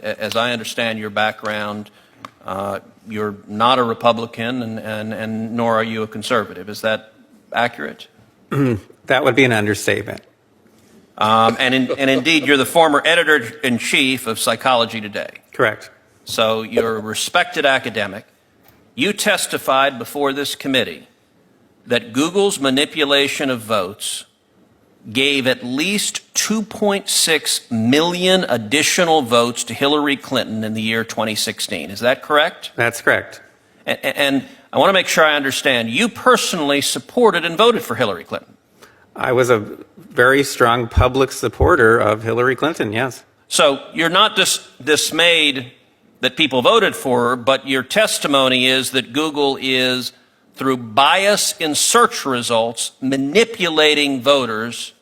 As I understand your background, you're not a Republican and nor are you a conservative. Is that accurate? That would be an understatement. And indeed, you're the former editor-in-chief of Psychology Today. Correct. So you're a respected academic. You testified before this committee that Google's manipulation of votes gave at least 2.6 million additional votes to Hillary Clinton in the year 2016. Is that correct? That's correct. And I want to make sure I understand. You personally supported and voted for Hillary Clinton. I was a very strong public supporter of Hillary Clinton, yes. So you're not dismayed that people voted for her, but your testimony is that Google is, through bias in search results, manipulating voters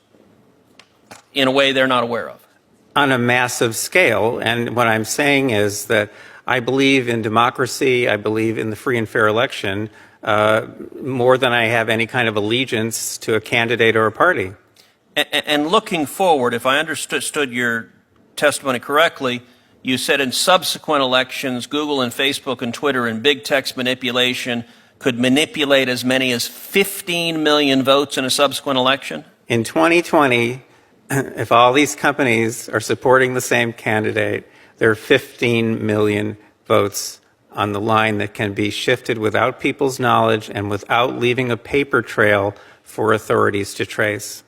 in a way they're not aware of. On a massive scale. And what I'm saying is that I believe in democracy, I believe in the free and fair election, more than I have any kind of allegiance to a candidate or a party. And looking forward, if I understood your testimony correctly, you said in subsequent elections, Google and Facebook and Twitter and big text manipulation could manipulate as many as 15 million votes in a subsequent election? In 2020, if all these companies are supporting the same candidate, there are 15 million votes on the line that can be shifted without people's knowledge and without leaving a paper trail for authorities to trace.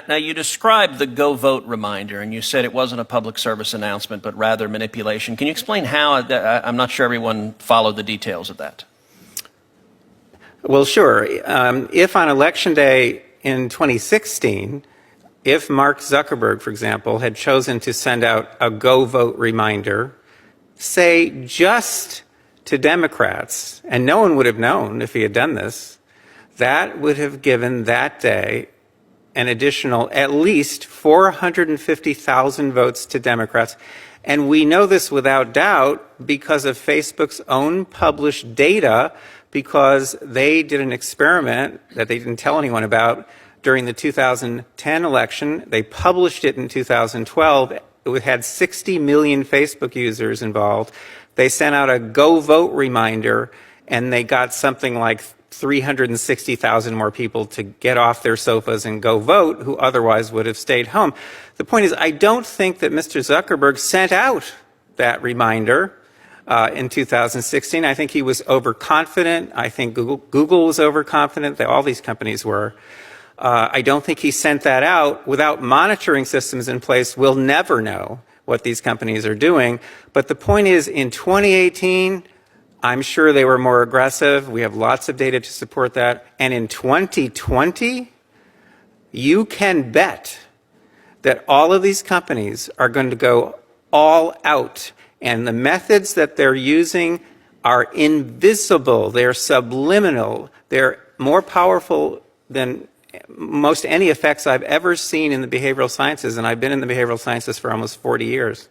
Now, you described the Go Vote reminder, and you said it wasn't a public service announcement, but rather manipulation. Can you explain how? I'm not sure everyone followed the details of that. Well, sure. If on Election Day in 2016, if Mark Zuckerberg, for example, had chosen to send out a Go Vote reminder, say just to Democrats, and no one would have known if he had done this, that would have given that day an additional at least 450,000 votes to Democrats. And we know this without doubt because of Facebook's own published data, because they did an experiment that they didn't tell anyone about during the 2010 election. They published it in 2012. It had 60 million Facebook users involved. They sent out a Go Vote reminder, and they got something like 360,000 more people to get off their sofas and go vote who otherwise would have stayed home. The point is, I don't think that Mr. Zuckerberg sent out that reminder in 2016. I think he was overconfident. I think Google was overconfident. All these companies were. I don't think he sent that out. Without monitoring systems in place, we'll never know what these companies are doing. But the point is, in 2018, I'm sure they were more aggressive. We have lots of data to support that. And in 2020, you can bet that all of these companies are going to go all out. And the methods that they're using are invisible. They're subliminal. They're more powerful than most any effects I've ever seen in the behavioral sciences. And I've been in the behavioral sciences for almost 40 years.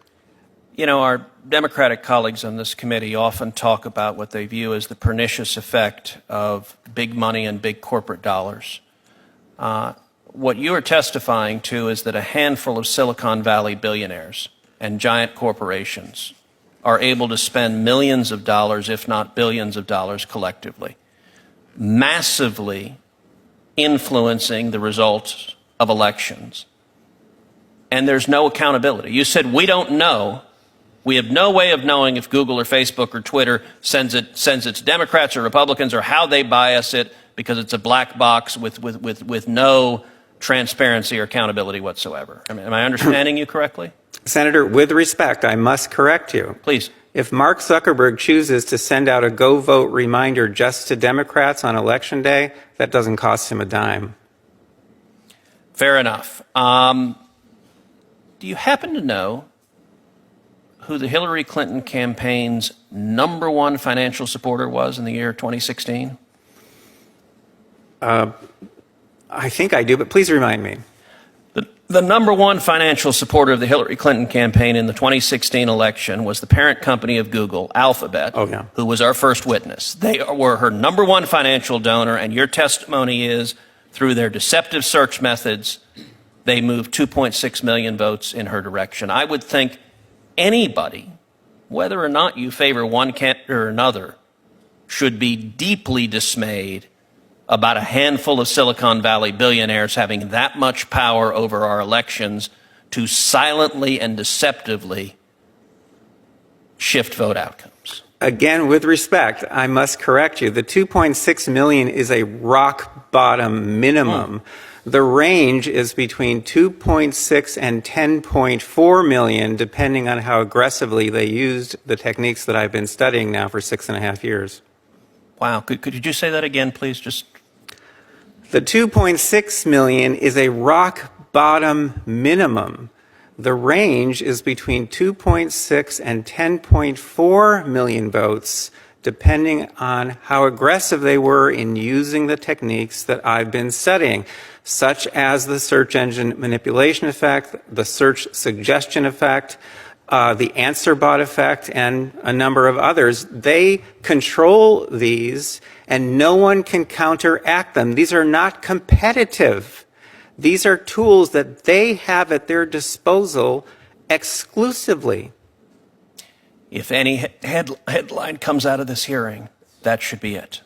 You know, our Democratic colleagues on this committee often talk about what they view as the pernicious effect of big money and big corporate dollars. What you are testifying to is that a handful of Silicon Valley billionaires and giant corporations are able to spend millions of dollars, if not billions of dollars collectively, massively influencing the results of elections. And there's no accountability. You said, we don't know. We have no way of knowing if Google or Facebook or Twitter sends it to Democrats or Republicans or how they bias it, because it's a black box with no transparency or accountability whatsoever. Am I understanding you correctly? Senator, with respect, I must correct you. Please. If Mark Zuckerberg chooses to send out a Go Vote reminder just to Democrats on Election Day, that doesn't cost him a dime. Fair enough. Do you happen to know who the Hillary Clinton campaign's #1 financial supporter was in the year 2016? I think I do, but please remind me. The #1 financial supporter of the Hillary Clinton campaign in the 2016 election was the parent company of Google, Alphabet, who was our first witness. They were her #1 financial donor, and your testimony is, through their deceptive search methods, they moved 2.6 million votes in her direction. I would think anybody whether or not you favor one candidate or another, should be deeply dismayed about a handful of Silicon Valley billionaires having that much power over our elections to silently and deceptively shift vote outcomes. Again, with respect, I must correct you. The 2.6 million is a rock bottom minimum. The range is between 2.6 and 10.4 million, depending on how aggressively they used the techniques that I've been studying now for 6.5 years. Wow. Could you say that again, please? The 2.6 million is a rock bottom minimum. The range is between 2.6 and 10.4 million votes, depending on how aggressive they were in using the techniques that I've been studying, such as the search engine manipulation effect, the search suggestion effect, the answer bot effect, and a number of others. They control these, and no one can counteract them. These are not competitive. These are tools that they have at their disposal exclusively. If any headline comes out of this hearing, that should be it.